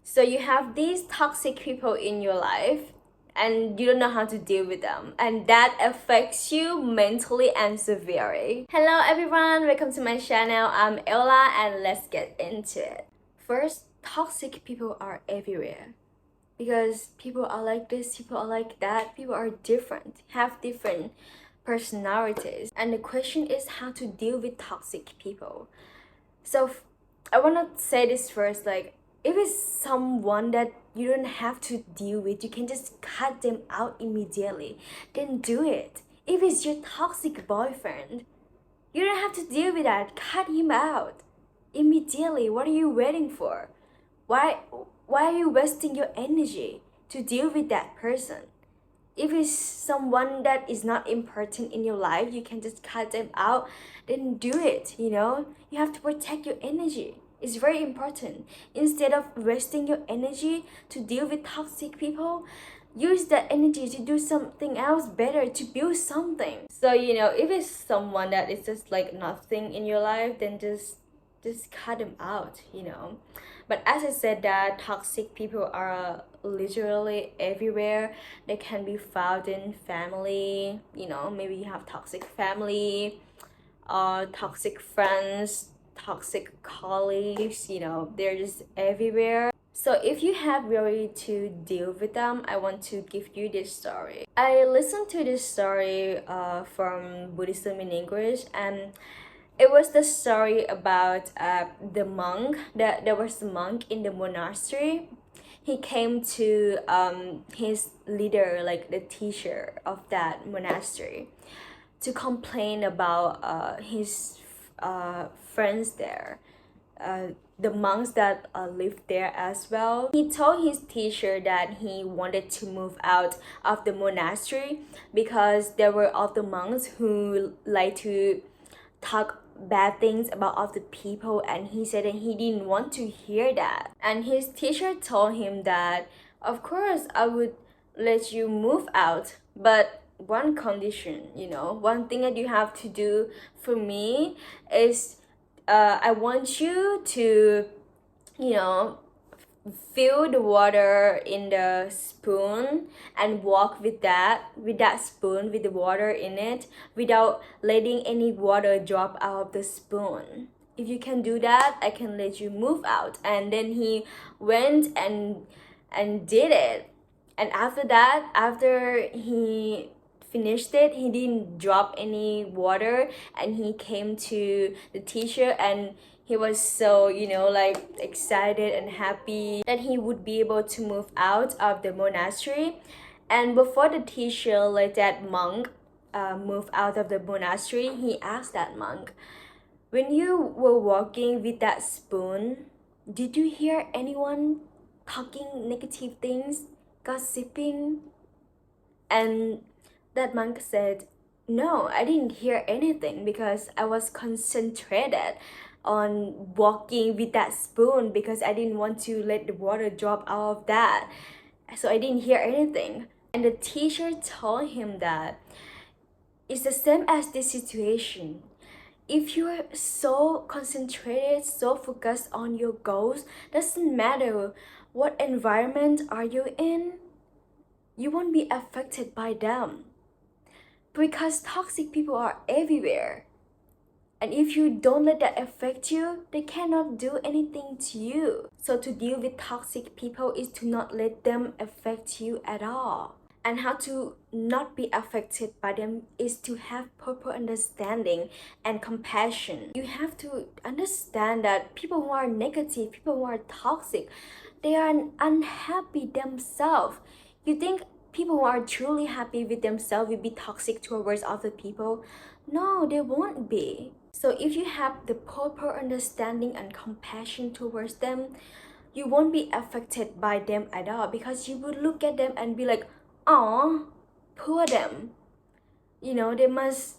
So you have these toxic people in your life and you don't know how to deal with them, and that affects you mentally and severely. Hello everyone, welcome to my channel. I'm Ella and let's get into it. First, toxic people are everywhere because people are like this, people are like that, people are different, have different personalities, and the question is how to deal with toxic people. So I want to say this first, like, if it's someone that you don't have to deal with, you can just cut them out immediately, then do it. If it's your toxic boyfriend, you don't have to deal with that, cut him out immediately. What are you waiting for? Why are you wasting your energy to deal with that person? If it's someone that is not important in your life, you can just cut them out, then do it. You have to protect your energy. It's very important. Instead of wasting your energy to deal with toxic people, use that energy to do something else better, to build something. So if it's someone that is just like nothing in your life, then just cut them out. But as I said, that toxic people are literally everywhere. They can be found in family. Maybe you have toxic family, toxic friends, toxic colleagues. They're just everywhere. So if you have really to deal with them, I want to give you this story. I listened to this story from Buddhism in English, and it was the story about the monk. That there was a monk in the monastery. He came to his leader, like the teacher of that monastery, to complain about his friends there, the monks that lived there as well. He told his teacher that he wanted to move out of the monastery because there were other monks who like to talk bad things about other people, and he said that he didn't want to hear that. And his teacher told him that, of course, I would let you move out, but one condition, one thing that you have to do for me is I want you to, you know, fill the water in the spoon and walk with that spoon with the water in it without letting any water drop out of the spoon. If you can do that, I can let you move out. And then he went and did it. And after that, after he finished it, he didn't drop any water, and he came to the teacher, and he was so like excited and happy that he would be able to move out of the monastery. And before the teacher let that monk move out of the monastery, he asked that monk, when you were walking with that spoon, did you hear anyone talking negative things, gossiping? And that monk said, no, I didn't hear anything because I was concentrated on walking with that spoon because I didn't want to let the water drop out of that. So I didn't hear anything. And the teacher told him that it's the same as this situation. If you're so concentrated, so focused on your goals, doesn't matter what environment are you in, you won't be affected by them. Because toxic people are everywhere. And if you don't let that affect you, they cannot do anything to you. So to deal with toxic people is to not let them affect you at all. And how to not be affected by them is to have proper understanding and compassion. You have to understand that people who are negative, people who are toxic, they are unhappy themselves. You think people who are truly happy with themselves will be toxic towards other people? No, they won't be. So if you have the proper understanding and compassion towards them, you won't be affected by them at all, because you would look at them and be like, oh, poor them. They must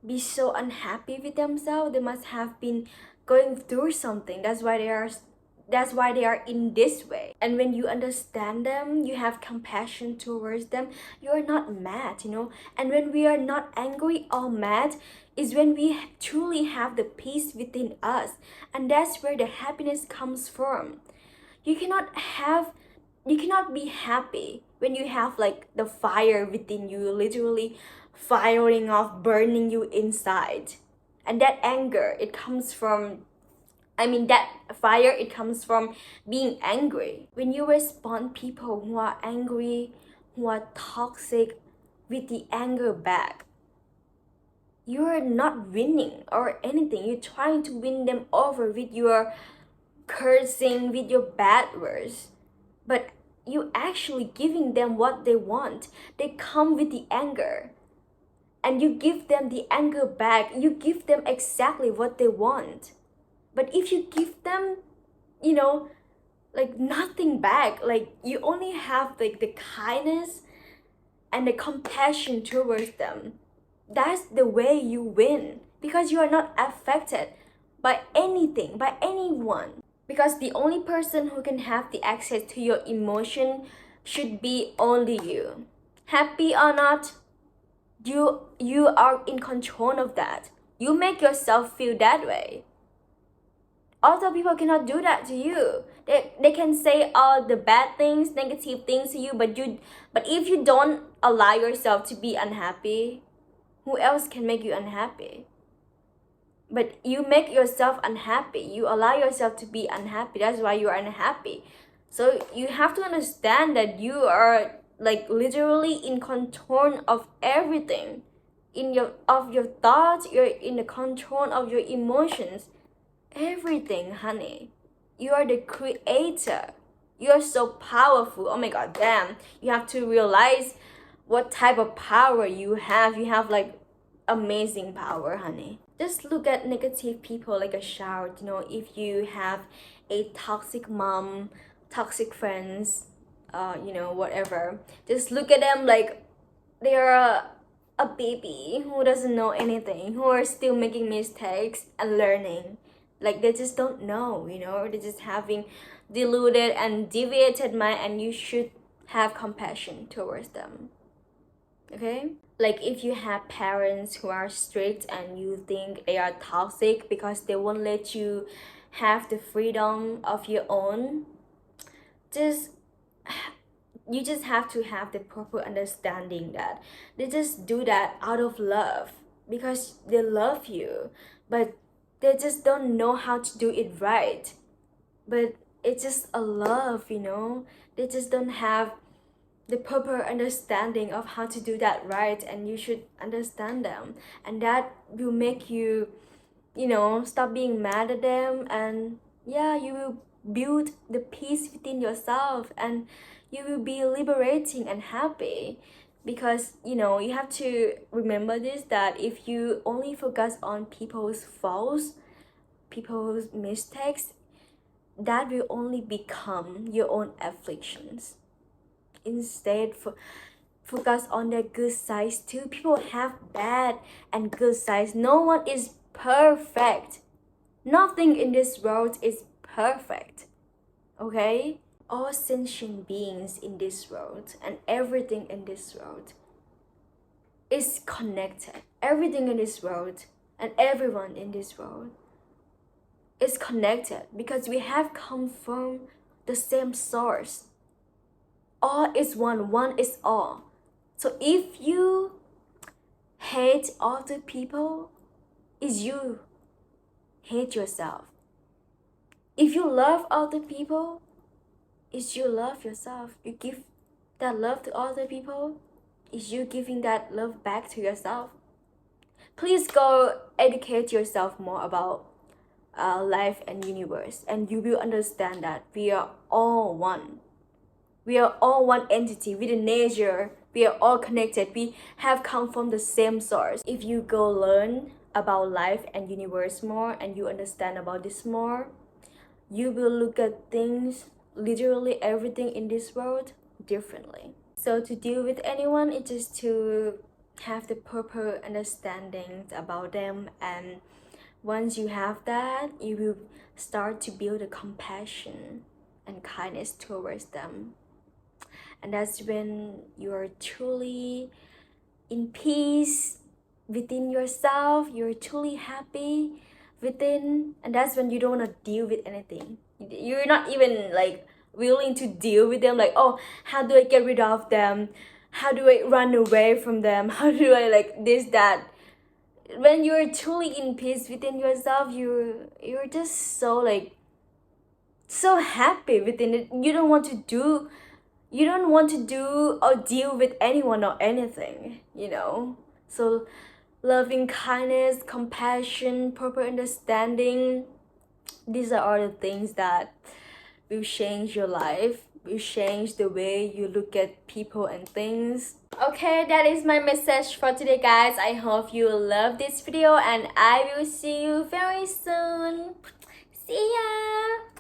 be so unhappy with themselves. They must have been going through something. That's why they are in this way. And when you understand them, you have compassion towards them, you are not mad. And when we are not angry or mad is when we truly have the peace within us, and that's where the happiness comes from. You cannot be happy when you have like the fire within you literally firing off, burning you inside. And that anger, it comes from, that fire, it comes from being angry. When you respond people who are angry, who are toxic, with the anger back, you're not winning or anything. You're trying to win them over with your cursing, with your bad words, but you actually giving them what they want. They come with the anger, and you give them the anger back. You give them exactly what they want. But if you give them, like nothing back, like you only have like the kindness and the compassion towards them, that's the way you win, because you are not affected by anything, by anyone. Because the only person who can have the access to your emotion should be only you. Happy or not, you are in control of that. You make yourself feel that way. Other people cannot do that to you. They can say all the bad things, negative things to you, but if you don't allow yourself to be unhappy, who else can make you unhappy? But you make yourself unhappy. You allow yourself to be unhappy. That's why you are unhappy. So you have to understand that you are like literally in control of everything. Of your thoughts, you're in the control of your emotions. Everything, honey. You are the creator. You are so powerful. Oh my god, damn. You have to realize what type of power you have. You have like amazing power, honey. Just look at negative people like a shout. If you have a toxic mom, toxic friends, whatever, just look at them like they're a baby who doesn't know anything, who are still making mistakes and learning. Like they just don't know, they're just having deluded and deviated mind, and you should have compassion towards them. Okay? Like if you have parents who are strict and you think they are toxic because they won't let you have the freedom of your own, you just have to have the proper understanding that they just do that out of love, because they love you, but they just don't know how to do it right. But it's just a love, they just don't have the proper understanding of how to do that right, and you should understand them, and that will make you stop being mad at them, and you will build the peace within yourself, and you will be liberating and happy. Because you have to remember this, that if you only focus on people's faults, people's mistakes, that will only become your own afflictions. Instead, focus on their good sides too. People have bad and good sides. No one is perfect. Nothing in this world is perfect. Okay? All sentient beings in this world and everything in this world is connected. Everything in this world and everyone in this world is connected, because we have come from the same source. All is one, one is all. So if you hate other people, is you hate yourself. If you love other people, is you love yourself. You give that love to other people, is you giving that love back to yourself. Please go educate yourself more about life and universe, and you will understand that we are all one. We are all one entity with the nature. We are all connected. We have come from the same source. If you go learn about life and universe more, and you understand about this more, you will look at things, literally everything in this world, differently. So to deal with anyone, it's just to have the proper understanding about them, and once you have that, you will start to build a compassion and kindness towards them. And that's when you're truly in peace within yourself, you're truly happy within, and that's when you don't want to deal with anything. You're not even like willing to deal with them, like, oh, how do I get rid of them, how do I run away from them, how do I like this that. When you're truly in peace within yourself, you're just so like so happy within it. You don't want to do or deal with anyone or anything, you know. So loving kindness, compassion, proper understanding, these are all the things that will change your life, will change the way you look at people and things. Okay, that is my message for today, guys. I hope you love this video and I will see you very soon. See ya.